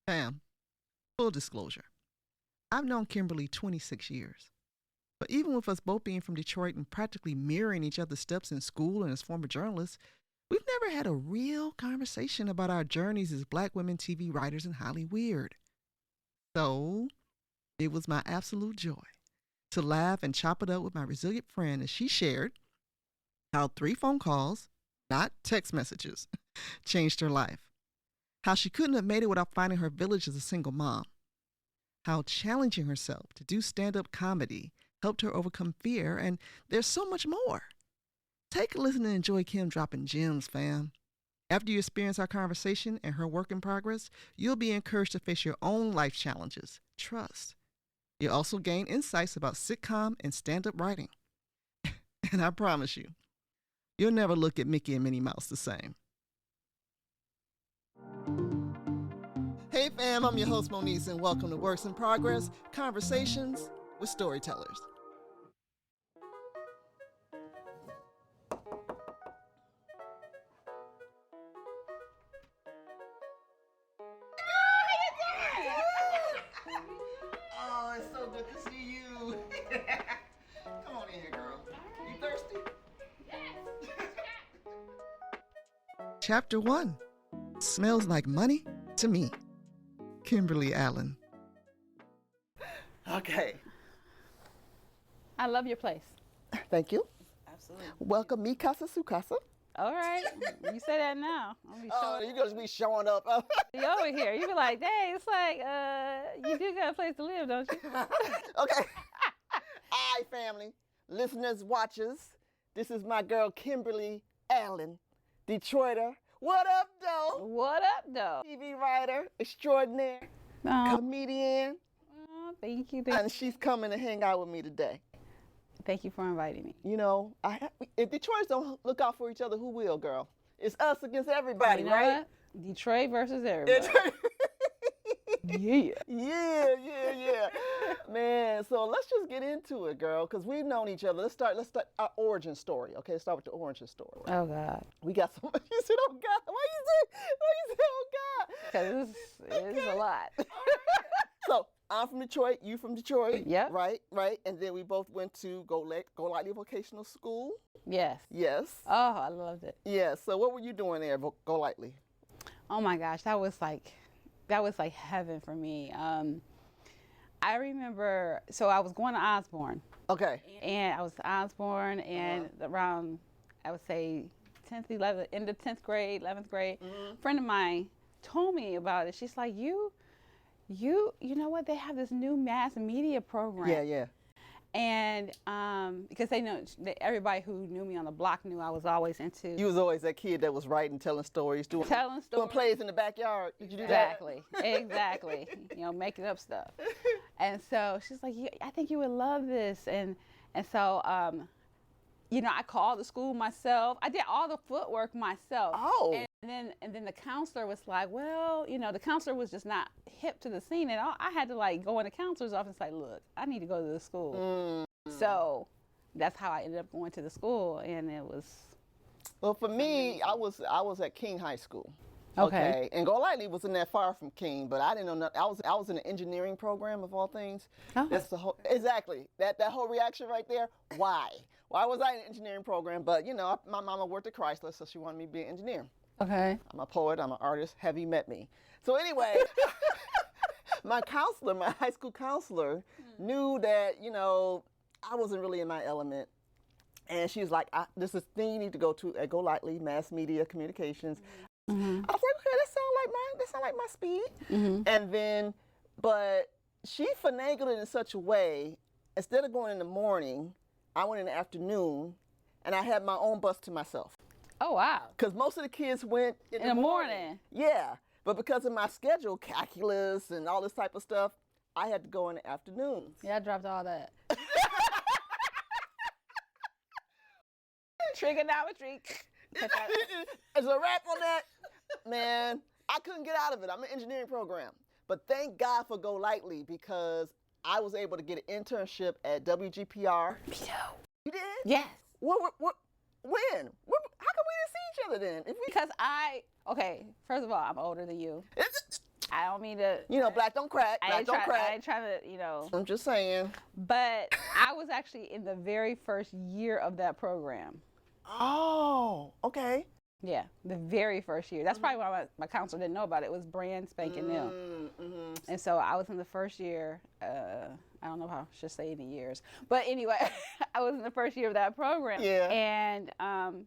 Fam, full disclosure. I've known Kimberly 26 years. But even with us both being from Detroit and practically mirroring each other's steps in school and as former journalists, we've never had a real conversation about our journeys as Black women TV writers in Hollywood. So, it was my absolute joy to laugh and chop it up with my resilient friend as she shared how 3 phone calls, not text messages, changed her life. How she couldn't have made it without finding her village as a single mom. How challenging herself to do stand-up comedy helped her overcome fear, and there's so much more. Take a listen and enjoy Kim dropping gems, fam. After you experience our conversation and her work in progress, you'll be encouraged to face your own life challenges. Trust. You'll also gain insights about sitcom and stand-up writing. And I promise you, you'll never look at Mickey and Minnie Mouse the same. Hey fam, I'm your host Moniz, and welcome to Works in Progress, Conversations with Storytellers. Oh, it's so good to see you. Come on in here, girl. You thirsty? Yes. Chapter 1. Smells like money to me. Kimberly Allen. Okay. I love your place. Thank you. Absolutely. Welcome, mi casa, su casa. All right. You say that now. You're going to be showing up. You over here. You be like, dang, it's like, you do got a place to live, don't you? Okay. Hi, family. Listeners, watchers. This is my girl, Kimberly Allen, Detroiter. What up, though? What up, though? TV writer, extraordinaire, comedian. Thank you. And she's coming to hang out with me today. Thank you for inviting me. You know, if Detroiters don't look out for each other, who will, girl? It's us against everybody, you know right? What? Detroit versus everybody. Yeah. Yeah. Man, so let's just get into it, girl, because we've known each other. Let's start our origin story, okay? Let's start with the origin story. Oh, God. We got so much. You said, oh, God. Why you say, oh, God? Because it's a lot. So, I'm from Detroit, you from Detroit. Yep. Right. And then we both went to Go Lightly Vocational School. Yes. Yes. Oh, I loved it. Yeah, so what were you doing there, Go Lightly? Oh, my gosh. That was like heaven for me. I remember, so I was going to Osborne. Okay. And I was Osborne, and around, I would say, 10th, 11th, end of 10th grade, 11th grade, a friend of mine told me about it. She's like, you know what? They have this new mass media program. Yeah. And because they know, everybody who knew me on the block knew I was always into. You was always that kid that was writing, telling stories, doing plays in the backyard. Did you do that? Exactly. You know, making up stuff. And so she's like, I think you would love this. And so, you know, I called the school myself. I did all the footwork myself. Oh. And then the counselor was like, well, you know, the counselor was just not hip to the scene at all. I had to like go in the counselor's office and say, look, I need to go to the school. So that's how I ended up going to the school, and it was. Well, for me, I was at King High School. Okay. And Go Lightly wasn't that far from King, but I didn't know nothing. I was in an engineering program of all things. Oh. That's the whole that whole reaction right there. Why was I in an engineering program? But you know, my mama worked at Chrysler, so she wanted me to be an engineer. Okay. I'm a poet, I'm an artist, have you met me? So anyway, my high school counselor knew that, you know, I wasn't really in my element. And she was like, this is the thing you need to go to at Go Lightly, Mass Media Communications. I was like, okay, that sound like my speed. And then, but she finagled it in such a way, instead of going in the morning, I went in the afternoon, and I had my own bus to myself. Oh, wow. Because most of the kids went in the morning. Yeah. But because of my schedule, calculus and all this type of stuff, I had to go in the afternoons. Yeah, I dropped all that. Trigonometry. As a wrap on that, man, I couldn't get out of it. I'm an engineering program. But thank God for Go Lightly, because I was able to get an internship at WGPR. You did? Yes. When? How come we didn't see each other then? Because okay, first of all, I'm older than you. I don't mean to. Black don't crack. Black don't crack. I ain't trying to, I'm just saying. But I was actually in the very first year of that program. Oh, okay. Yeah, the very first year. That's probably why my counselor didn't know about it. It was brand spanking new. Mm-hmm. And so I was in the first year. I don't know if I should say any years, but anyway, I was in the first year of that program. Yeah. And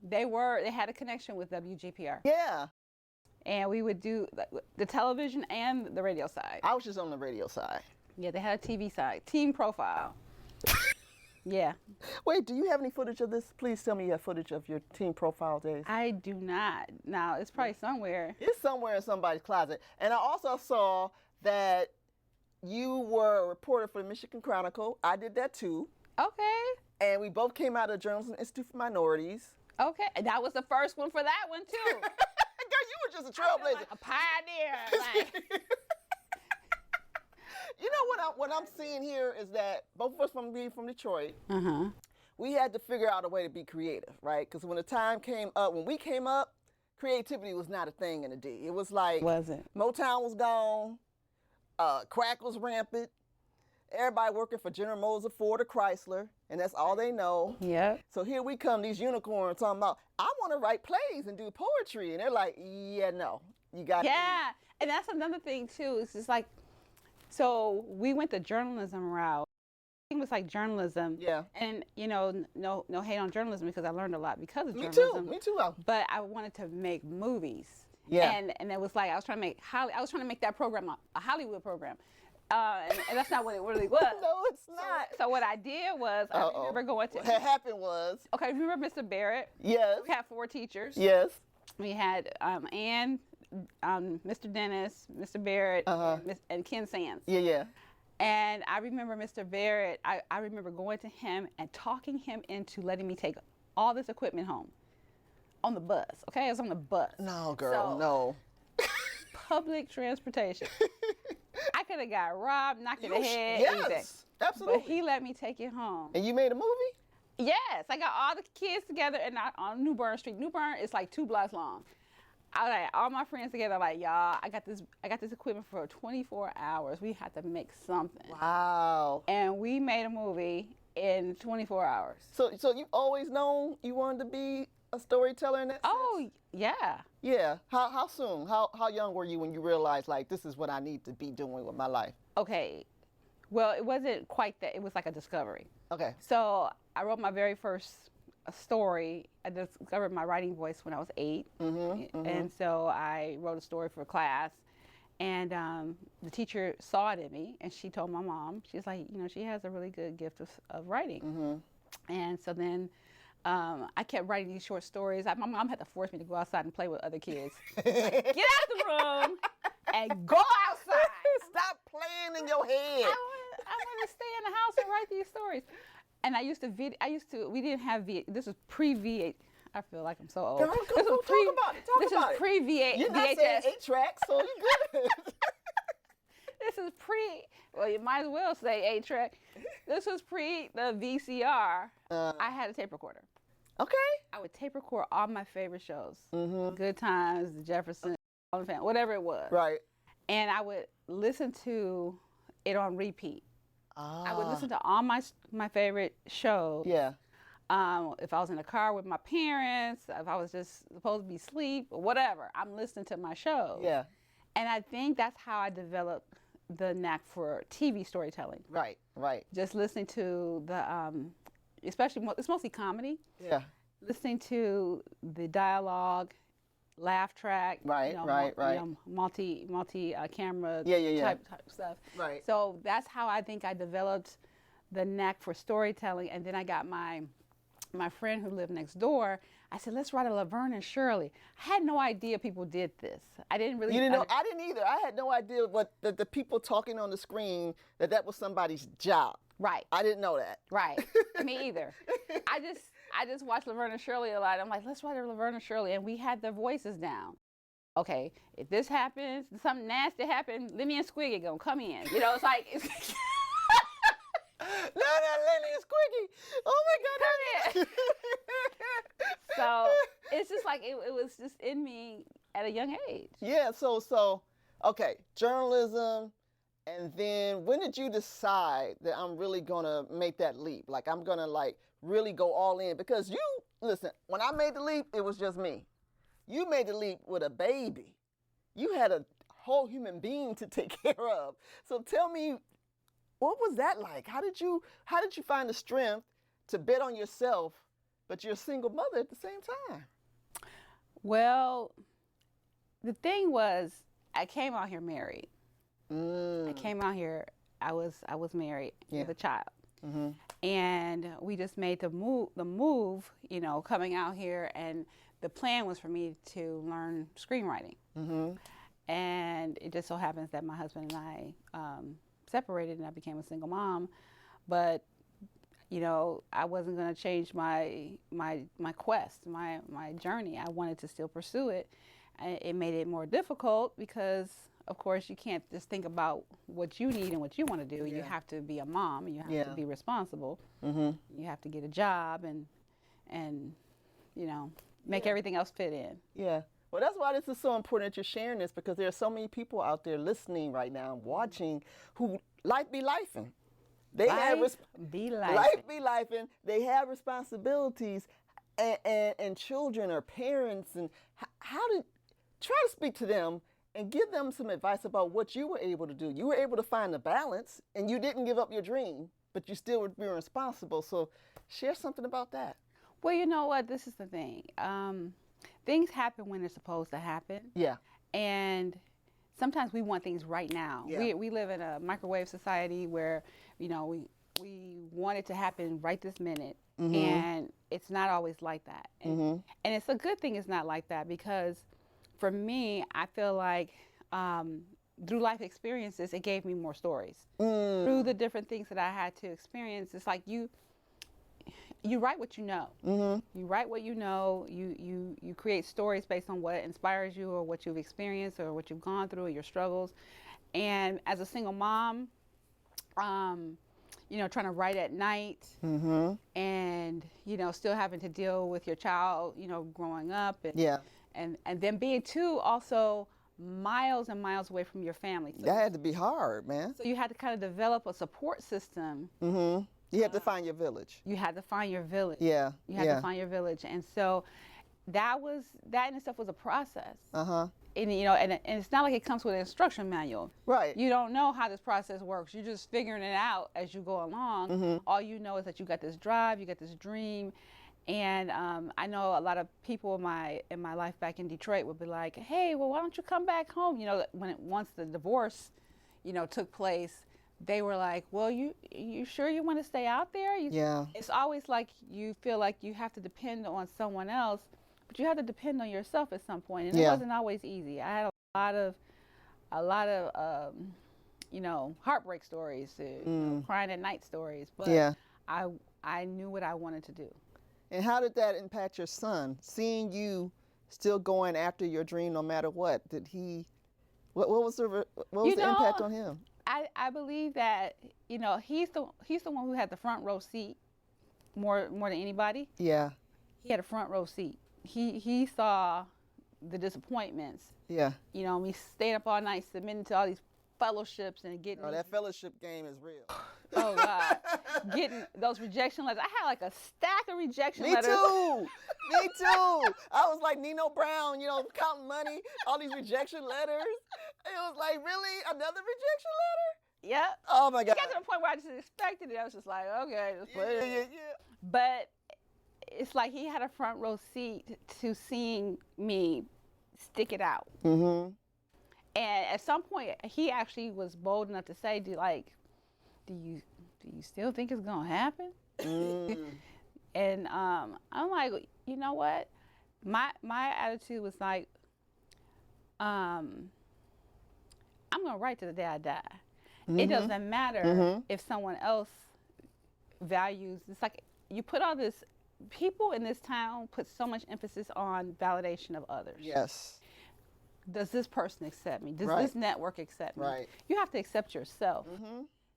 they had a connection with WGPR. Yeah. And we would do the television and the radio side. I was just on the radio side. Yeah, they had a TV side, team profile. Yeah. Wait, do you have any footage of this? Please tell me you have footage of your team profile days. I do not. Now, it's probably somewhere. It's somewhere in somebody's closet. And I also saw that you were a reporter for the Michigan Chronicle. I did that too. Okay. And we both came out of the Journalism Institute for Minorities. Okay. And that was the first one for that one too. Girl, you were just a trailblazer. Like a pioneer. Like. What I'm seeing here is that both of us being from Detroit, Uh-huh. we had to figure out a way to be creative, right? Because when we came up, creativity was not a thing in the D. It was like Wasn't. Motown was gone, crack was rampant, everybody working for General Motors, Ford, or Chrysler, and that's all they know. Yep. So here we come, these unicorns talking about, I want to write plays and do poetry, and they're like, yeah, no, you got to. Yeah, and that's another thing too. It's just like, so we went the journalism route. It was like journalism. Yeah. And no hate on journalism because I learned a lot because of Me journalism. too. Me too. But I wanted to make movies. Yeah. And it was like I was trying to make that program a Hollywood program. And that's not what it really was. No, it's not. So what I did was I remember going to. What had happened was. Okay, remember Mr. Barrett? Yes. We had 4 teachers. Yes. We had Ann, Mr. Dennis, Mr. Barrett, and Ken Sands. Yeah, yeah. And I remember Mr. Barrett, I remember going to him and talking him into letting me take all this equipment home on the bus. Okay, I was on the bus. No, girl, So, no. Public transportation. I could have got robbed, knocked in the head, yes, anything. Absolutely. But he let me take it home. And you made a movie? Yes, I got all the kids together and on New Bern Street. New Bern is like 2 blocks long. I was like, all my friends together, like, y'all, I got this equipment for 24 hours. We had to make something. Wow. And we made a movie in 24 hours. So you always known you wanted to be a storyteller in that sense? Oh, yeah. Yeah. How soon? How young were you when you realized, like, this is what I need to be doing with my life? Okay. Well, it wasn't quite that. It was like a discovery. Okay. So I wrote my very first story. I discovered my writing voice when I was 8. And so I wrote a story for class. And the teacher saw it in me, and she told my mom, she's like, she has a really good gift of writing. And so then I kept writing these short stories. My mom had to force me to go outside and play with other kids. Like, get out the room and go outside. Stop playing in your head. I want to stay in the house and write these stories. And we didn't have this was pre-V8. I feel like I'm so old. Girl, talk about it. This is pre-V8. You're not saying 8 tracks, so you're good. This is well, you might as well say 8 track. This was pre the VCR. I had a tape recorder. Okay. I would tape record all my favorite shows. Good Times, The Jeffersons, All in the Family, whatever it was. Right. And I would listen to it on repeat. I would listen to all my favorite shows. Yeah. If I was in the car with my parents, if I was just supposed to be asleep, or whatever, I'm listening to my shows. Yeah. And I think that's how I developed the knack for TV storytelling. Right, right. Just listening to the, especially, it's mostly comedy. Yeah. Listening to the dialogue, laugh track. Right, multi camera type stuff. Right. So that's how I think I developed the knack for storytelling. And then I got my friend who lived next door. I said, let's write a Laverne and Shirley. I had no idea people did this. I didn't really. You didn't know? I didn't either. I had no idea what the people talking on the screen, that was somebody's job. Right. I didn't know that. Right. Me either. I just watched Laverne and Shirley a lot. I'm like, let's write a Laverne and Shirley. And we had their voices down. Okay, if this happens, something nasty happens, Lenny and Squiggy gonna come in. It's like. No, Lenny and Squiggy. Oh my God. Come in. So it's just like it was just in me at a young age. Yeah. So Okay, journalism, and then when did you decide that I'm really gonna make that leap? Like I'm gonna like really go all in? Because you, listen, when I made the leap, it was just me. You made the leap with a baby. You had a whole human being to take care of. So tell me, what was that like? How did you find the strength to bet on yourself, but you're a single mother at the same time? Well, the thing was, I came out here married. I came out here, I was married with a child. And we just made the move, you know, coming out here, and the plan was for me to learn screenwriting. And it just so happens that my husband and I separated, and I became a single mom. But you know, I wasn't going to change my quest, my journey. I wanted to still pursue it. It made it more difficult because, of course, you can't just think about what you need and what you want to do. You have to be a mom. You have to be responsible. You have to get a job and you know, make everything else fit in. Yeah. Well, that's why this is so important that you're sharing this, because there are so many people out there listening right now, watching, who life be lifing. They life be lifing. Life be lifing. They have responsibilities, and children or parents, and how to try to speak to them and give them some advice about what you were able to do. You were able to find the balance, and you didn't give up your dream, but you still were being responsible. So share something about that. Well, you know what? This is the thing. Things happen when they're supposed to happen. Yeah. And sometimes we want things right now. Yeah. We live in a microwave society where, you know, we want it to happen right this minute. And it's not always like that. And it's a good thing it's not like that, because for me, I feel like through life experiences, it gave me more stories. Through the different things that I had to experience, it's like you write what you know. You write what you know. You create stories based on what inspires you or what you've experienced or what you've gone through or your struggles. And as a single mom, you know, trying to write at night and, you know, still having to deal with your child, you know, growing up and then being too also miles and miles away from your family. So that had to be hard, man. So you had to kind of develop a support system. You had to find your village. You had to find your village. Yeah. You had to find your village. And so that in itself was a process. And you know, and it's not like it comes with an instruction manual. Right. You don't know how this process works. You're just figuring it out as you go along. All you know is that you got this drive, you got this dream. And I know a lot of people in my life back in Detroit would be like, hey, well, why don't you come back home? You know, once the divorce, you know, took place, they were like, well, you sure you want to stay out there? Yeah. It's always like you feel like you have to depend on someone else, but you have to depend on yourself at some point. And it wasn't always easy. I had a lot of you know, heartbreak stories, you know, crying at night stories. But I knew what I wanted to do. And how did that impact your son, seeing you still going after your dream no matter what? Did he? What was the impact on him? I believe that, you know, he's the one who had the front row seat more than anybody. Yeah. He had a front row seat. He saw the disappointments. Yeah. You know, we stayed up all night submitting to all these fellowships and getting. Oh, that fellowship game is real. Oh God, getting those rejection letters. I had like a stack of rejection letters. Me too. Me too. I was like Nino Brown, you know, counting money, all these rejection letters. It was like, really, another rejection letter? Yep. Oh my God. It got to the point where I just expected it. I was just like, okay, just put it. Yeah. But it's like he had a front row seat to seeing me stick it out. And at some point, he actually was bold enough to say, do you still think it's gonna happen? And I'm like, you know what? My attitude was like, I'm gonna write to the day I die. It doesn't matter if someone else values. It's like you put all this. People in this town put so much emphasis on validation of others. Yes. Does this person accept me? Does this network accept me? Right. You have to accept yourself.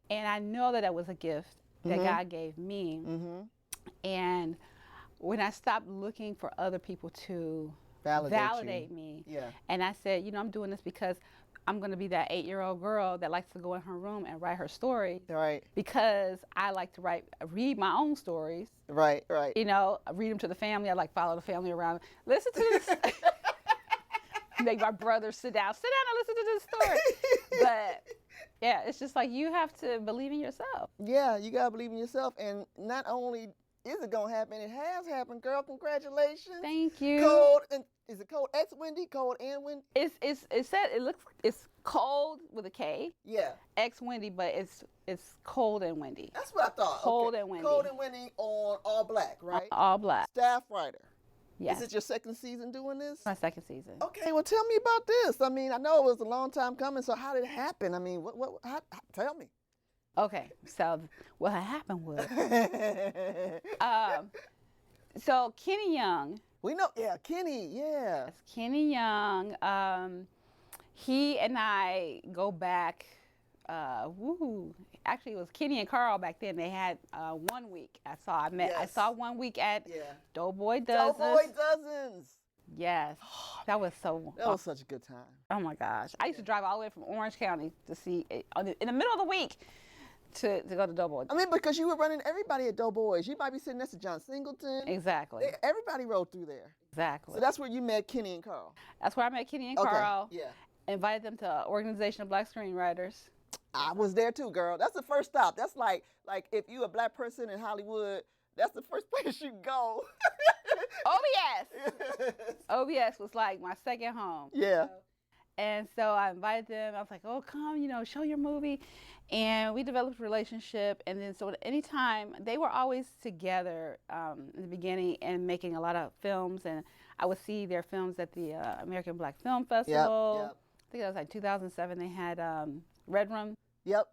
And I know that was a gift that God gave me. And when I stopped looking for other people to validate me, and I said, you know, I'm doing this because I'm going to be that 8-year-old girl that likes to go in her room and write her story. Right. Because I like to read my own stories. Right. Right. You know, read them to the family. I like follow the family around. Listen to this. Make my brother sit down and listen to this story. But yeah, it's just like you have to believe in yourself. Yeah, you gotta believe in yourself, and not only is it gonna happen, it has happened, girl. Congratulations. Thank you. Code, and is it code X Wendy? Code and Wendy? It said it looks it's cold with a K. Yeah. X Wendy, but it's cold and windy. That's what I thought. Cold and Wendy. Cold and Wendy on All Black, right? All Black. Staff writer. Yes. Is it your second season doing this? My second season. Okay, well, tell me about this. I mean, I know it was a long time coming, so how did it happen? I mean, tell me. Okay, so what had happened was, so Kenny Young. We know, yeah, Kenny, yeah. Yes, Kenny Young. He and I go back. Actually, it was Kenny and Carl back then. They had 1 week. I saw 1 week at Doughboy Dozens. Doughboy Dozens. Yes, that was so. That was such a good time. Oh my gosh! I used to drive all the way from Orange County to see it in the middle of the week to go to Doughboy. I mean, because you were running everybody at Doughboys. You might be sitting next to John Singleton. Exactly. Everybody rode through there. Exactly. So that's where you met Kenny and Carl. That's where I met Kenny and Okay. Carl. Yeah. Invited them to Organization of Black Screenwriters. I was there too, girl. That's the first stop. That's like if you a black person in Hollywood, that's the first place you go. OBS. OBS was like my second home. Yeah. And so I invited them. I was like, oh, come, show your movie. And we developed a relationship. And then so anytime, they were always together in the beginning and making a lot of films. And I would see their films at the American Black Film Festival. Yep. I think that was like 2007. They had Red Room. Yep.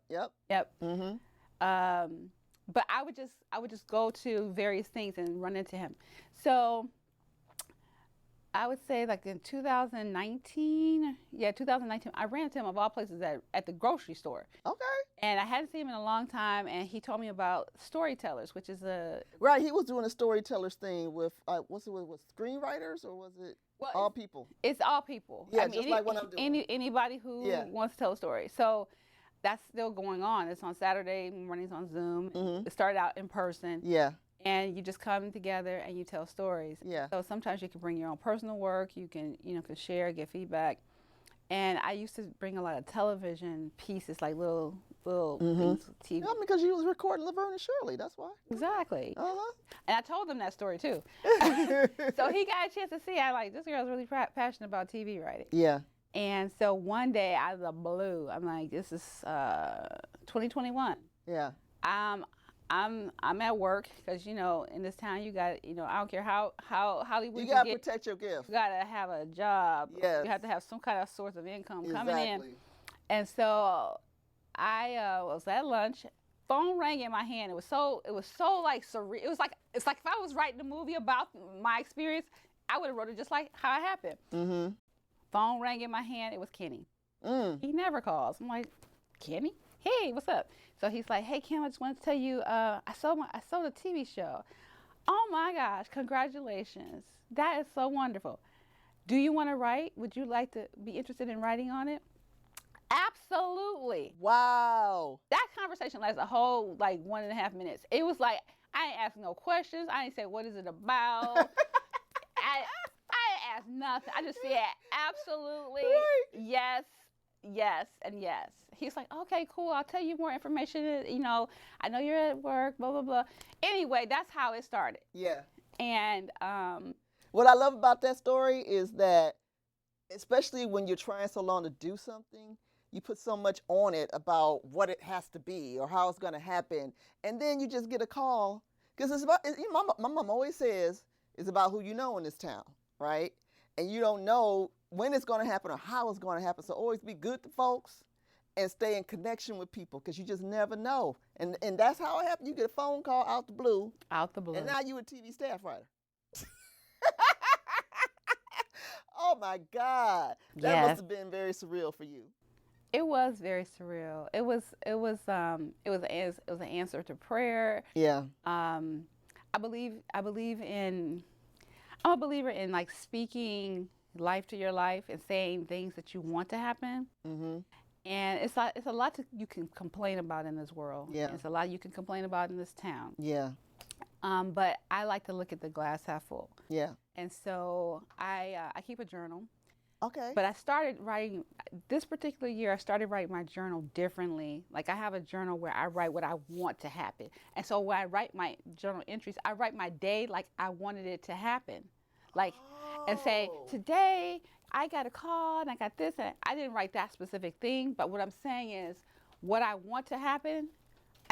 Mm-hmm. But I would just go to various things and run into him. So I would say like in 2019, I ran into him of all places at the grocery store. Okay. And I hadn't seen him in a long time, and he told me about storytellers, which is Right, he was doing a storytellers thing with with screenwriters, or was it all people? It's all people. Yeah, just like what I'm doing. Anybody who wants to tell a story. So that's still going on. It's on Saturday mornings on Zoom. Mm-hmm. It started out in person. Yeah. And you just come together and you tell stories. Yeah. So sometimes you can bring your own personal work. You can, can share, get feedback. And I used to bring a lot of television pieces, like little things, TV. Yeah, because you was recording Laverne and Shirley. That's why. Exactly. Uh-huh. And I told them that story too. So he got a chance to see. I like, this girl's really passionate about TV writing. Yeah. And so one day out of the blue, I'm like, this is 2021. Yeah. I'm at work because in this town you got I don't care how Hollywood you gotta protect your gift. You gotta have a job. Yes. You have to have some kind of source of income coming in. Exactly. And so I was at lunch. Phone rang in my hand. It was so like surreal. It's like if I was writing a movie about my experience, I would have wrote it just like how it happened. Mm-hmm. Phone rang in my hand. It was Kenny. He never calls. I'm like, Kenny? Hey, what's up? So he's like, hey, Kim, I just wanted to tell you, I saw the TV show. Oh my gosh, congratulations. That is so wonderful. Do you want to write? Would you like to be interested in writing on it? Absolutely. Wow. That conversation lasted a whole 1.5 minutes. It was like, I ain't asked no questions. I ain't say, what is it about? I ain't asked nothing. I just said, absolutely, yes, and yes. He's like, okay, cool. I'll tell you more information. I know you're at work, blah, blah, blah. Anyway, that's how it started. Yeah. And what I love about that story is that, especially when you're trying so long to do something, you put so much on it about what it has to be or how it's going to happen. And then you just get a call. Because it's about, my mom always says, it's about who you know in this town, right? And you don't know when it's going to happen or how it's going to happen. So always be good to folks and stay in connection with people, because you just never know. And that's how it happened. You get a phone call out the blue. Out the blue. And now you a TV staff writer. Oh my God. That must have been very surreal for you. It was very surreal. It was an answer to prayer. Yeah. I'm a believer in speaking life to your life and saying things that you want to happen. Mm-hmm. And it's a lot you can complain about in this world. Yeah. It's a lot you can complain about in this town. Yeah. But I like to look at the glass half full. Yeah. And so I keep a journal. Okay. But I started writing, this particular year, I started writing my journal differently. Like I have a journal where I write what I want to happen. And so when I write my journal entries, I write my day like I wanted it to happen. Like, and say, today I got a call and I got this. And I didn't write that specific thing. But what I'm saying is what I want to happen,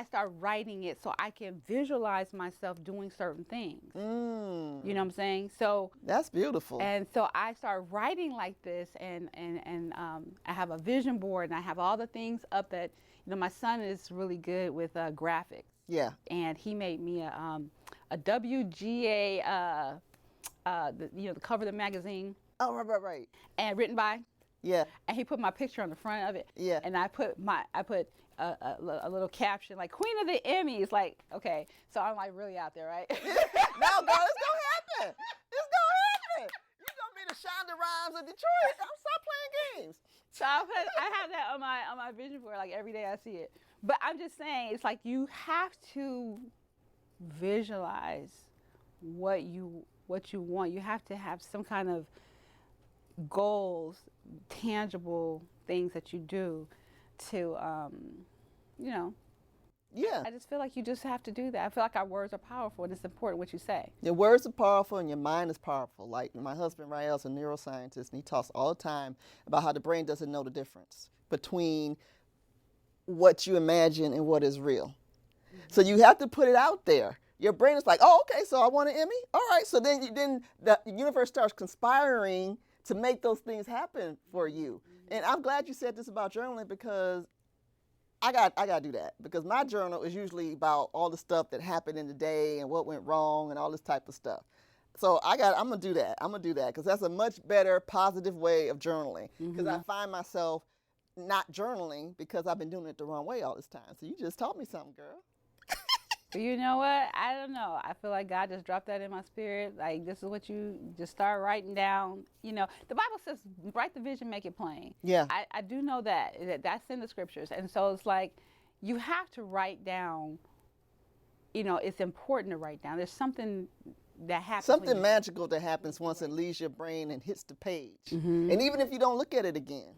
I start writing it so I can visualize myself doing certain things. You know what I'm saying? So that's beautiful. And so I start writing like this, and I have a vision board, and I have all the things up that, you know, my son is really good with graphics. Yeah. And he made me a WGA, the cover of the magazine. Oh, right. And written by. Yeah. And he put my picture on the front of it. Yeah. And I put a little caption like Queen of the Emmys, like, okay, so I'm like really out there, right? No, girl, it's gonna happen. It's gonna happen. You're gonna be the Shonda Rhimes of Detroit. Stop playing games. So I have that on my vision board, like every day I see it. But I'm just saying, it's like you have to visualize what you want. You have to have some kind of goals, tangible things that you do to, you know. Yeah. I just feel like you just have to do that. I feel like our words are powerful, and it's important what you say. Your words are powerful and your mind is powerful. Like my husband, Rael's a neuroscientist, and he talks all the time about how the brain doesn't know the difference between what you imagine and what is real. So you have to put it out there. Your brain is like, oh, okay, so I want an Emmy? All right, so then the universe starts conspiring to make those things happen for you. And I'm glad you said this about journaling, because I got to do that, because my journal is usually about all the stuff that happened in the day and what went wrong and all this type of stuff. So I'm going to do that. I'm going to do that, because that's a much better, positive way of journaling, because I find myself not journaling because I've been doing it the wrong way all this time. So you just taught me something, girl. You know what? I don't know. I feel like God just dropped that in my spirit. Like, this is what you just start writing down. You know, the Bible says, write the vision, make it plain. Yeah. I do know that's in the scriptures. And so it's like, you have to write down, you know, it's important to write down. There's something that happens. Something magical that happens once it leaves your brain and hits the page. And even if you don't look at it again.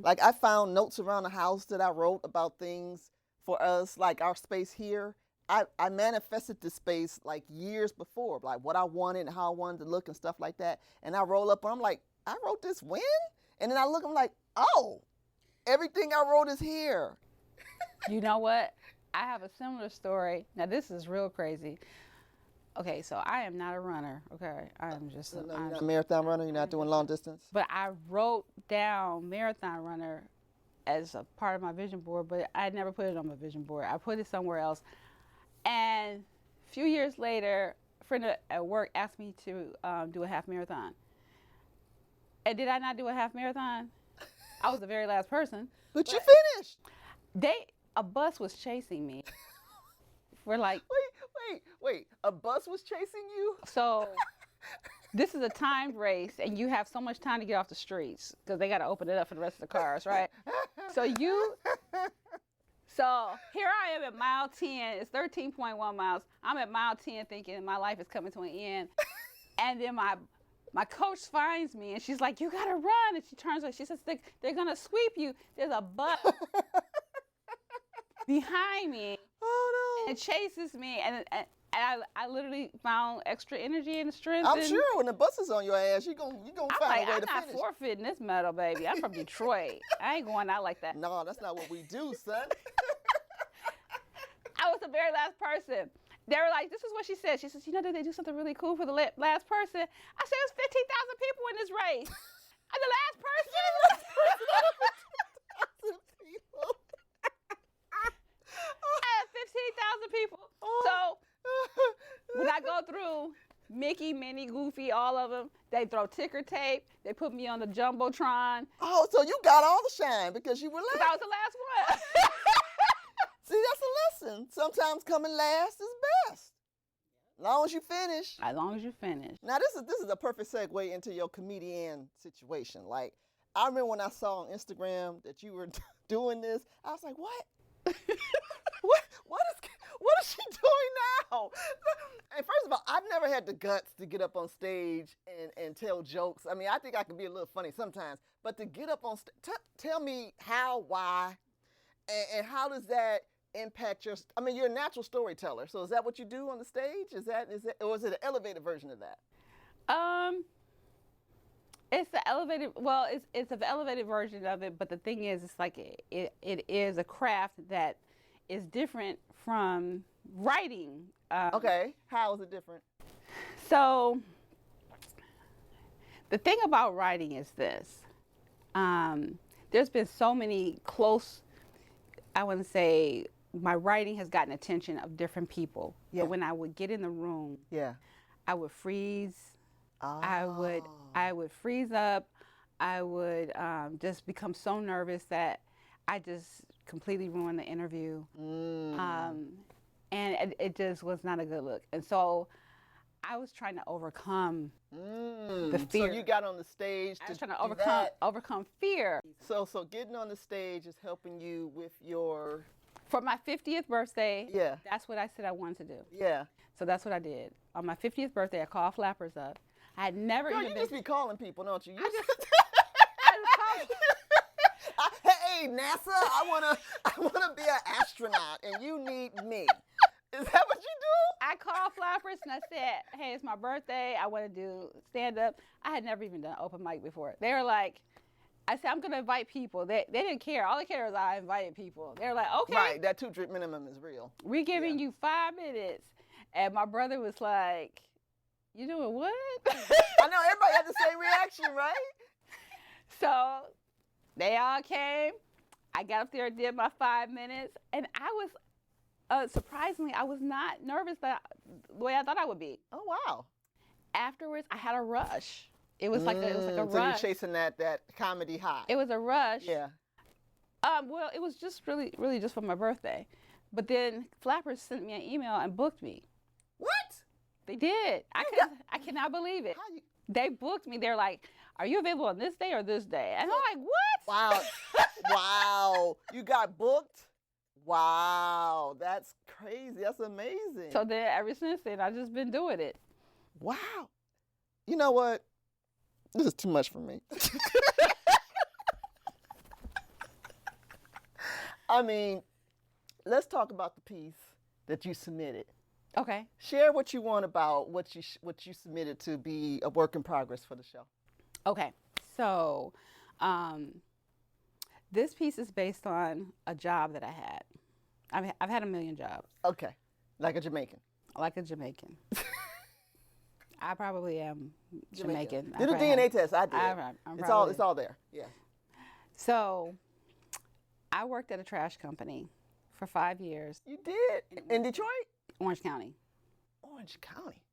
Like, I found notes around the house that I wrote about things for us, like our space here. I manifested this space like years before, like what I wanted and how I wanted to look and stuff like that. And I roll up and I'm like, I wrote this when? And then I look, I'm like, oh, everything I wrote is here. You know what? I have a similar story. Now, this is real crazy. Okay, so I am not a runner, okay? I am just You're not a marathon runner? You're not doing long distance? But I wrote down marathon runner as a part of my vision board, but I never put it on my vision board. I put it somewhere else. And a few years later, a friend at work asked me to do a half marathon. And did I not do a half marathon? I was the very last person. But you finished. A bus was chasing me. For like. Wait. A bus was chasing you? So this is a timed race, and you have so much time to get off the streets because they got to open it up for the rest of the cars, right? So here I am at mile 10. It's 13.1 miles. I'm at mile 10 thinking my life is coming to an end. And then my coach finds me, and she's like, you got to run. And she turns around. She says, they're going to sweep you. There's a bus behind me. Oh, no. And it chases me. And I literally found extra energy and strength. I'm sure when the bus is on your ass, you're gonna find a way to finish. I'm not forfeiting this medal, baby. I'm from Detroit. I ain't going out like that. No, that's not what we do, son. I was the very last person. They were like, this is what she said. She says, you know, did they do something really cool for the last person? I said, there's 15,000 people in this race. I'm the last person. I had 15,000 people. So when I go through Mickey, Minnie, Goofy, all of them, they throw ticker tape. They put me on the Jumbotron. Oh, so you got all the shine because you were last. Because I was the last one. See, that's a lesson. Sometimes coming last is best. As long as you finish. As long as you finish. Now this is a perfect segue into your comedian situation. Like, I remember when I saw on Instagram that you were doing this, I was like, what? what is she doing now? And first of all, I've never had the guts to get up on stage and tell jokes. I mean, I think I can be a little funny sometimes, but to get up on stage, tell me how, why, and how does that impact your, I mean, you're a natural storyteller, so is that what you do on the stage? Is that, or is it an elevated version of that? It's the elevated, well, it's an elevated version of it, but the thing is, it's like it is a craft that is different from writing. Okay, how is it different? So the thing about writing is this. There's been so many close, I wouldn't say, my writing has gotten attention of different people. Yeah. But when I would get in the room, Yeah. I would freeze. Oh. I would freeze up. I would just become so nervous that I just completely ruined the interview. And it just was not a good look. And so I was trying to overcome the fear. So you got on the stage I was to trying to do that. overcome fear. So getting on the stage is helping you with your... For my 50th birthday, Yeah. that's what I said I wanted to do. Yeah. So that's what I did. On my 50th birthday, I called Flappers up. I had never Girl, even you been... just be calling people, don't you? I just called. Hey, NASA, I wanna be an astronaut, and you need me. Is that what you do? I called Flappers and I said, hey, it's my birthday. I want to do stand-up. I had never even done open mic before. They were like, I said, I'm going to invite people. They didn't care. All they cared was I invited people. They were like, okay. Right, that 2 drink minimum is real. We're giving you 5 minutes. And my brother was like, you doing what? I know, everybody had the same reaction, right? So they all came. I got up there and did my 5 minutes. And I was, surprisingly, I was not nervous the way I thought I would be. Oh, wow. Afterwards, I had a rush. It was like a So rush. you're chasing that comedy high. It was a rush. Yeah. Well, it was just really just for my birthday. But then Flappers sent me an email and booked me. What? They did. I cannot believe it. How you... They booked me. They're like, are you available on this day or this day? And I'm like, what? Wow. Wow. You got booked? Wow. That's crazy. That's amazing. So then ever since then, I've just been doing it. Wow. You know what? This is too much for me. I mean, let's talk about the piece that you submitted. Okay. Share what you want about what you submitted to be a work in progress for the show. Okay. So this piece is based on a job that I had. I've had a million jobs. Okay. Like a Jamaican. Like a Jamaican. I probably am Jamaican. Did a DNA test. I did. It's all there. Yeah. So I worked at a trash company for 5 years. You did? In Detroit? Orange County. Orange County.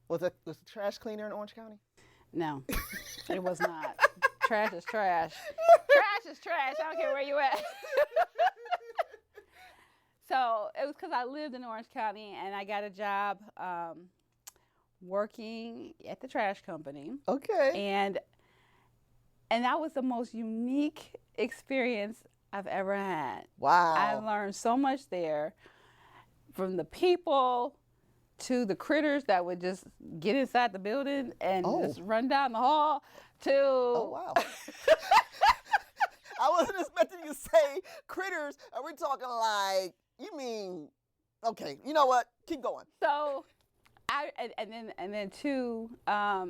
Was the trash cleaner in Orange County? No, it was not. Trash is trash. Trash is trash. I don't care where you at. So it was because I lived in Orange County and I got a job working at the trash company. Okay. And that was the most unique experience I've ever had. Wow. I learned so much there, from the people to the critters that would just get inside the building and just run down the hall to... Oh, wow. I wasn't expecting you to say critters. Are we talking like, you mean, okay, you know what? Keep going. So, and then too, yeah,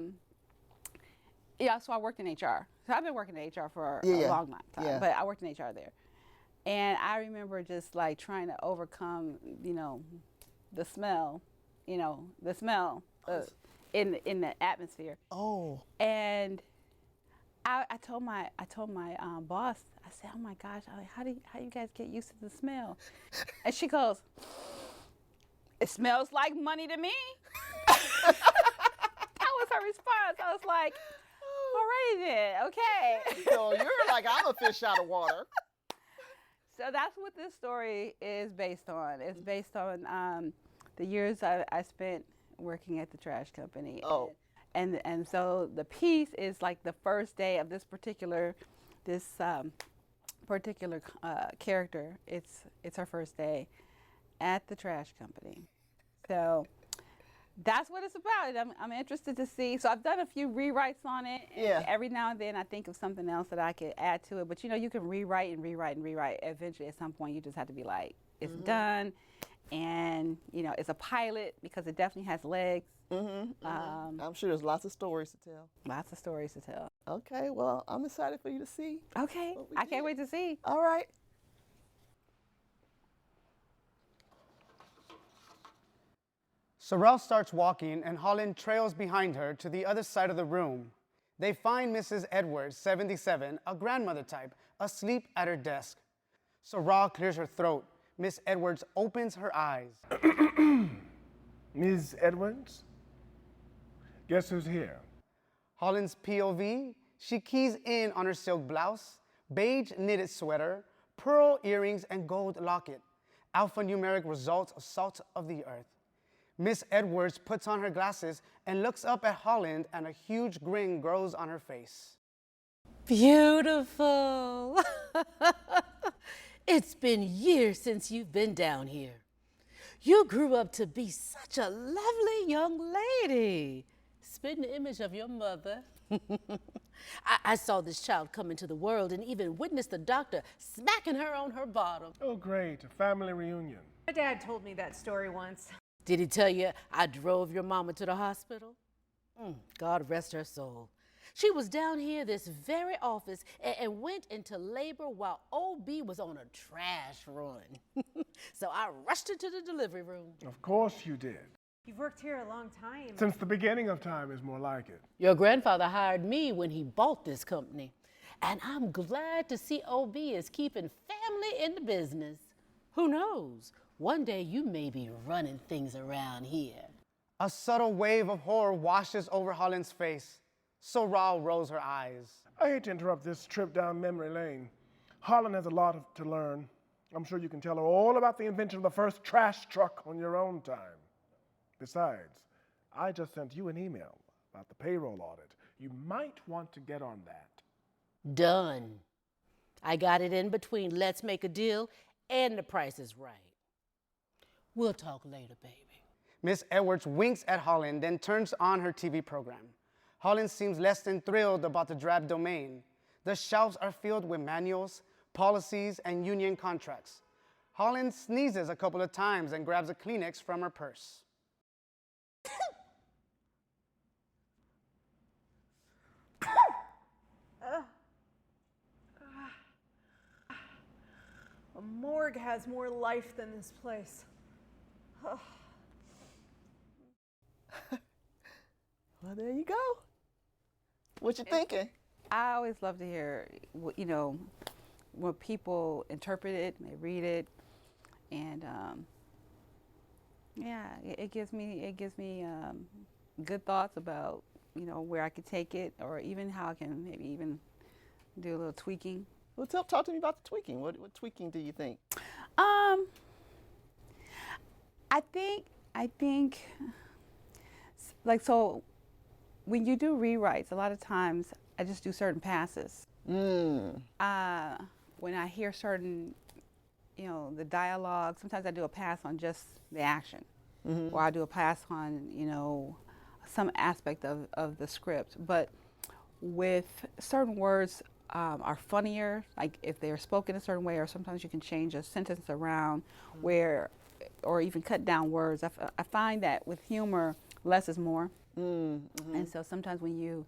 so I worked in HR. So I've been working in HR for a long time, Yeah. but I worked in HR there. And I remember just like trying to overcome, the smell, in the atmosphere. Oh. And I told my boss, I said, oh my gosh, how do you guys get used to the smell? And she goes, it smells like money to me. That was her response. I was like, alrighty then, okay. So you're like, I'm a fish out of water. So that's what this story is based on. It's based on the years I spent working at the trash company. Oh. And so the piece is like the first day of this particular character. It's her first day at the trash company. So that's what it's about. I'm interested to see. So I've done a few rewrites on it. And Yeah. every now and then I think of something else that I could add to it. But you can rewrite and rewrite and rewrite. Eventually, at some point, you just have to be like, it's done. And it's a pilot because it definitely has legs. I'm sure there's lots of stories to tell. Lots of stories to tell. Okay, well, I'm excited for you to see. Okay, what we I can't did. wait to see. All right. Sorrel starts walking, and Holland trails behind her to the other side of the room. They find Mrs. Edwards, 77, a grandmother type, asleep at her desk. Sorrel clears her throat. Miss Edwards opens her eyes. Ms. Edwards? Guess who's here? Holland's POV, she keys in on her silk blouse, beige knitted sweater, pearl earrings, and gold locket. Alphanumeric results of salt of the earth. Miss Edwards puts on her glasses and looks up at Holland, and a huge grin grows on her face. Beautiful. It's been years since you've been down here. You grew up to be such a lovely young lady. Spitting the image of your mother. I saw this child come into the world and even witnessed the doctor smacking her on her bottom. Oh, great, a family reunion. My dad told me that story once. Did he tell you I drove your mama to the hospital? God rest her soul. She was down here this very office and went into labor while OB was on a trash run. So I rushed into the delivery room. Of course you did. You've worked here a long time. Since the beginning of time is more like it. Your grandfather hired me when he bought this company. And I'm glad to see OB is keeping family in the business. Who knows? One day you may be running things around here. A subtle wave of horror washes over Holland's face. Sorrel rolls her eyes. I hate to interrupt this trip down memory lane. Harlan has a lot to learn. I'm sure you can tell her all about the invention of the first trash truck on your own time. Besides, I just sent you an email about the payroll audit. You might want to get on that. Done. I got it in between Let's Make a Deal and The Price is Right. We'll talk later, baby. Miss Edwards winks at Holland, then turns on her TV program. Holland seems less than thrilled about the drab domain. The shelves are filled with manuals, policies, and union contracts. Holland sneezes a couple of times and grabs a Kleenex from her purse. A morgue has more life than this place. Well, there you go. What you thinking? I always love to hear, when people interpret it and they read it, and it gives me good thoughts about where I could take it, or even how I can maybe even do a little tweaking. Well, talk to me about the tweaking. What tweaking do you think? I think, like, so when you do rewrites, a lot of times I just do certain passes. When I hear certain, the dialogue, sometimes I do a pass on just the action, or I do a pass on, some aspect of the script. But with certain words are funnier, like if they're spoken a certain way, or sometimes you can change a sentence around or even cut down words. I find that with humor, less is more. And so sometimes when you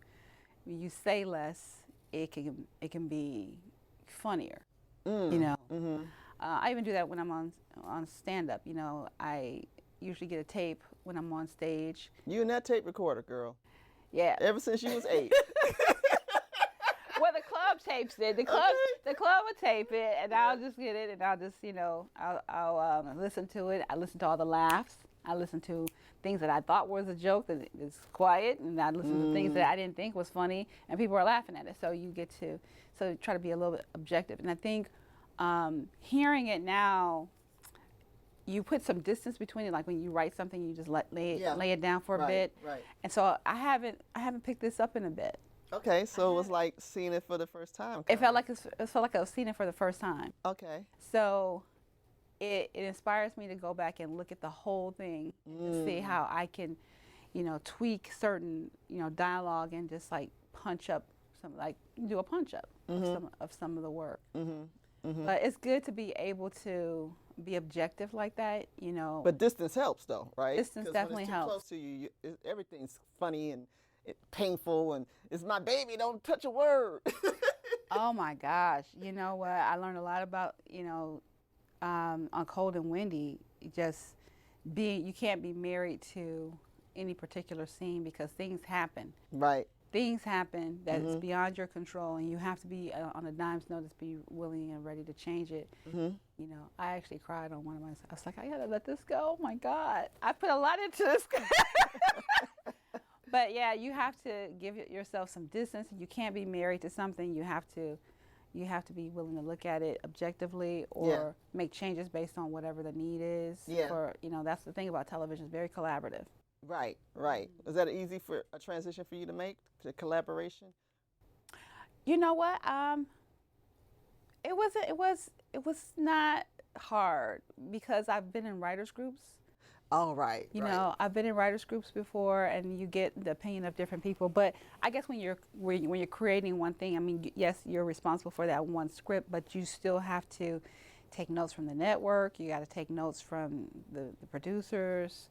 say less, it can be funnier. I even do that when I'm on stand-up. I usually get a tape when I'm on stage. You and that tape recorder, girl. Yeah. Ever since you was 8. Well, the club tapes it. The club would tape it, and I'll just get it, and I'll just, I'll listen to it. I listen to all the laughs. I listen to things that I thought was a joke that is quiet, and I listen to things that I didn't think was funny, and people are laughing at it. So you get to try to be a little bit objective. And I think hearing it now, you put some distance between it. Like when you write something, you just lay Yeah. it down for a Right, bit. right. And so I haven't picked this up in a bit. Okay, so it was like seeing it for the first time. It felt like I was seeing it for the first time. Okay. So it inspires me to go back and look at the whole thing and see how I can, tweak certain, dialogue and just like punch up do a punch up of some of the work. But it's good to be able to be objective like that, But distance helps, though, right? Distance 'Cause definitely when it's too helps. close to you, everything's funny and painful, and it's my baby. Don't touch a word. Oh my gosh. You know what? I learned a lot about, on Cold and Windy, just you can't be married to any particular scene because things happen. Right. Things happen that is beyond your control, and you have to be on a dime's notice, be willing and ready to change it. I actually cried on one of my. I was like, I gotta let this go. Oh my God, I put a lot into this. But yeah, you have to give yourself some distance. You can't be married to something. You have to be willing to look at it objectively or make changes based on whatever the need is. Yeah. That's the thing about television. It's very collaborative. Right. Right. Is that easy for a transition for you to make, to collaboration? You know what? It was not hard because I've been in writers groups. Oh, right. You know, I've been in writers groups before, and you get the opinion of different people. But I guess when you're creating one thing, I mean, yes, you're responsible for that one script, but you still have to take notes from the network. You got to take notes from the producers,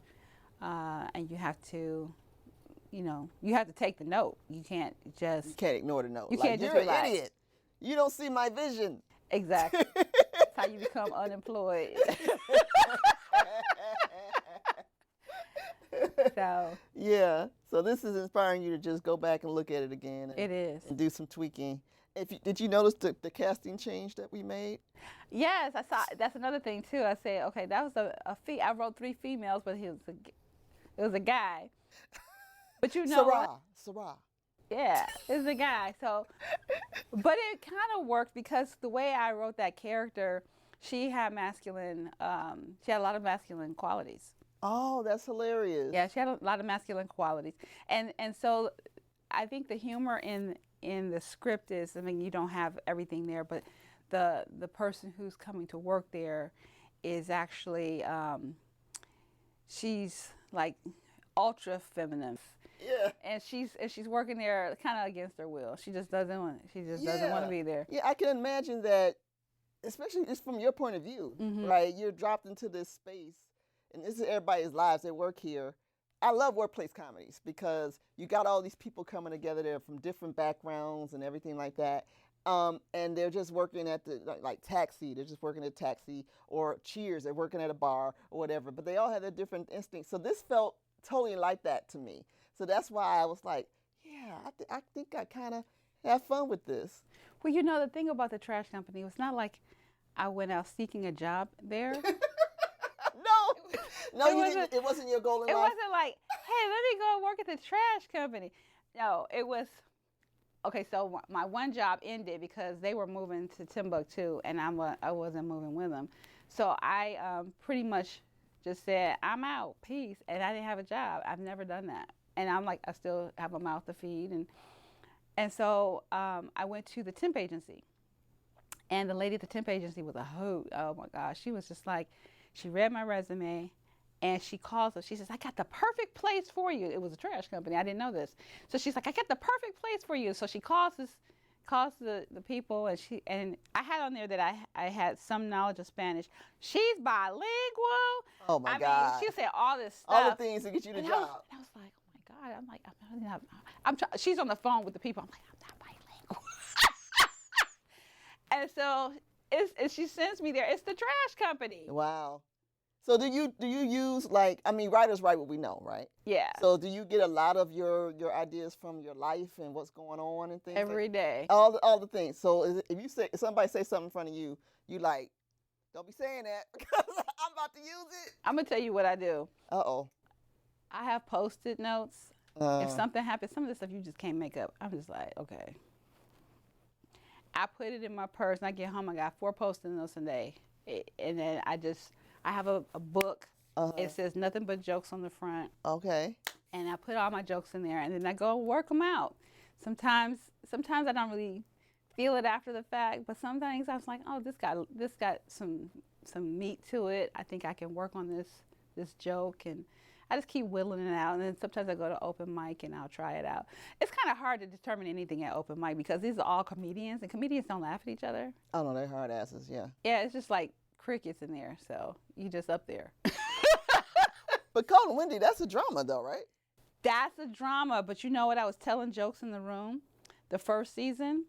and you have to, take the note. You can't just. You can't ignore the note. You Like, can't just you're relax. an idiot. You don't see my vision. Exactly. That's how you become unemployed. So Yeah. So this is inspiring you to just go back and look at it again. it is. And do some tweaking. Did you notice the casting change that we made? Yes, I saw. That's another thing too. I said, okay, that was I wrote 3 females, but it was a guy. But you know what? Sarah. Yeah, it's a guy. So, but it kind of worked because the way I wrote that character, she had she had a lot of masculine qualities. Oh, that's hilarious. Yeah, she had a lot of masculine qualities, and so I think the humor in the script is, I mean, you don't have everything there, but the person who's coming to work there is actually she's like ultra feminine. Yeah. And she's working there kind of against her will. She just doesn't want to be there. Yeah, I can imagine that, especially just from your point of view, right? You're dropped into this space, and this is everybody's lives. They work here. I love workplace comedies because you got all these people coming together. They're from different backgrounds and everything like that. And they're just working at like Taxi. They're just working at Taxi, or Cheers. They're working at a bar or whatever. But they all have their different instincts. So this felt totally like that to me. So that's why I was like, yeah, I think I kind of have fun with this. Well, the thing about the trash company, it was not like I went out seeking a job there. No, you didn't. It wasn't your goal in It life. wasn't like, hey, let me go work at the trash company. No, it was, okay, so my one job ended because they were moving to Timbuktu, and I wasn't moving with them. So I pretty much just said, I'm out, peace, and I didn't have a job. I've never done that. And I'm like, I still have a mouth to feed. And so I went to the temp agency. And the lady at the temp agency was a hoot. Oh my gosh. She was just like, she read my resume and she calls us. She says, I got the perfect place for you. It was a trash company. I didn't know this. So she's like, I got the perfect place for you. So she calls the people, and I had on there that I had some knowledge of Spanish. She's bilingual. Oh my I God. mean, she said all this stuff. All the things to get you the And job. I was like, oh my God. I'm like, she's on the phone with the people. I'm like, I'm not bilingual. And so she sends me there. It's the trash company. Wow. So do you use, like, I mean, writers write what we know, right? Yeah. So do you get a lot of your ideas from your life and what's going on and things? Every day. All the things. So if somebody say something in front of you, you like, don't be saying that because I'm about to use it. I'm gonna tell you what I do. Uh-oh. I have Post-it notes. If something happens, some of the stuff you just can't make up. I'm just like, okay. I put it in my purse, and I get home. I got 4 Post-it notes a day, and then I have a book. It says nothing but jokes on the front. Okay. And I put all my jokes in there, and then I go work them out. Sometimes I don't really feel it after the fact, but sometimes I was like, oh, this got some meat to it. I think I can work on this joke, and I just keep whittling it out. And then sometimes I go to open mic and I'll try it out. It's kind of hard to determine anything at open mic because these are all comedians, and comedians don't laugh at each other. Oh no, they're hard asses. Yeah. Yeah, it's just like crickets in there, so you just up there. But Cole and Wendy, that's a drama though, right? That's a drama, but you know what? I was telling jokes in the room the first season,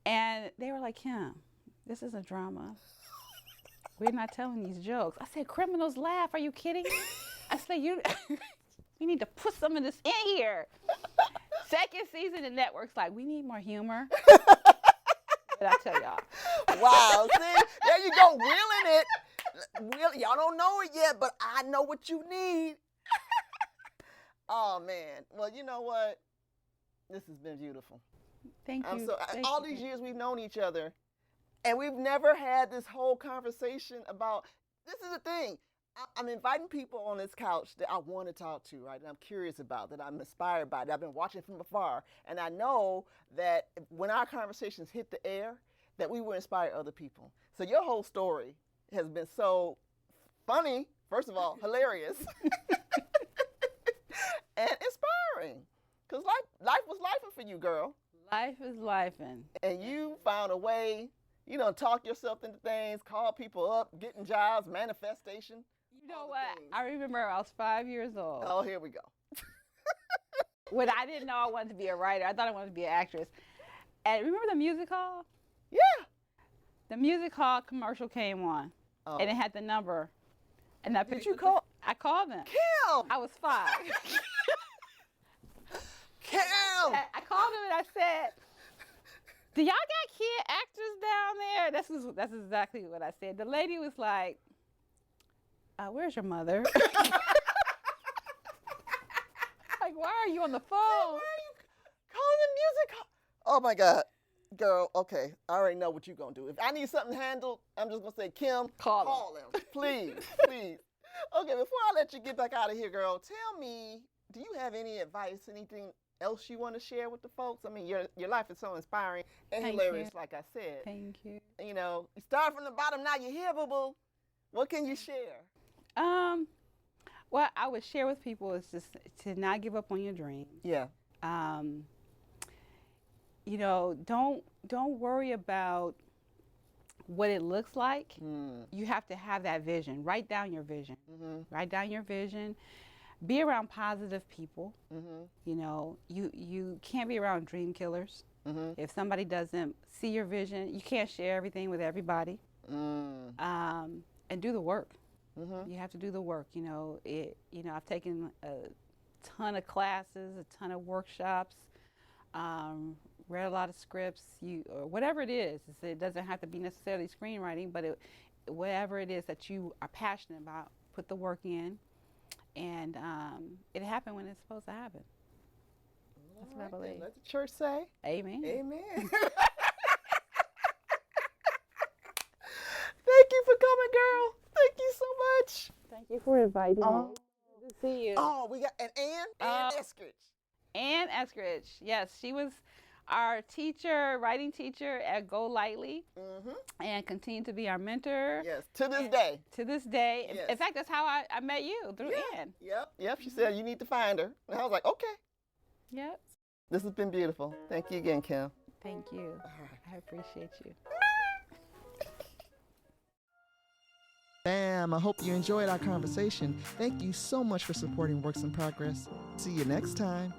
and they were like, Kim, this is a drama. We're not telling these jokes. I said, criminals laugh. Are you kidding? I said, you need to put some of this in here. Second season, the network's like, we need more humor. But I tell y'all. Wow, see? There you go, wheeling it. Y'all don't know it yet, but I know what you need. Oh, man. Well, you know what? This has been beautiful. Thank you. All these years we've known each other, and we've never had this whole conversation about, this is the thing. I'm inviting people on this couch that I want to talk to, right? And I'm curious about, that I'm inspired by, that I've been watching from afar. And I know that when our conversations hit the air, that we will inspire other people. So your whole story has been so funny, first of all, hilarious, and inspiring. Because life was lifing for you, girl. Life is lifing. And you found a way, talk yourself into things, call people up, getting jobs, manifestation. You know what? I remember I was 5 years old. Oh, here we go. When I didn't know I wanted to be a writer, I thought I wanted to be an actress. And remember the music hall? Yeah. The music hall commercial came on, and it had the number. And Did you call? I called them. Kim! I was 5. Kim! I called them and I said, do y'all got kid actors down there? That's exactly what I said. The lady was like, where's your mother? Like, why are you on the phone? Why are you calling the music hall? Oh my God. Girl, okay, I already know what you're going to do. If I need something handled, I'm just going to say, Kim, call them. Please, please. Okay, before I let you get back out of here, girl, tell me, do you have any advice, anything else you want to share with the folks? I mean, your life is so inspiring and hilarious, like I said. Thank you. You start from the bottom, now you're here, boo-boo. What can you share? What I would share with people is just to not give up on your dreams. Yeah. Don't worry about what it looks like. You have to have that vision. Write down your vision. Write down your vision. Be around positive people. You can't be around dream killers. If somebody doesn't see your vision, you can't share everything with everybody. And do the work. You have to do the work. I've taken a ton of classes, a ton of workshops. Read a lot of scripts, or whatever it is. It doesn't have to be necessarily screenwriting, but whatever it is that you are passionate about, put the work in, and it happened when it's supposed to happen. That's what I believe. Let the church say. Amen. Amen. Thank you for coming, girl. Thank you so much. Thank you for inviting me. Good to see you. Oh, we got Ann Eskridge. Ann Eskridge, yes, she was our writing teacher at Go Lightly, and continued to be our mentor. Yes, to this day. To this day. Yes. In fact, that's how I met you, through Ann. Yep. She said you need to find her. And I was like, okay. Yep. This has been beautiful. Thank you again, Kim. Thank you. I appreciate you. Bam, I hope you enjoyed our conversation. Thank you so much for supporting Works in Progress. See you next time.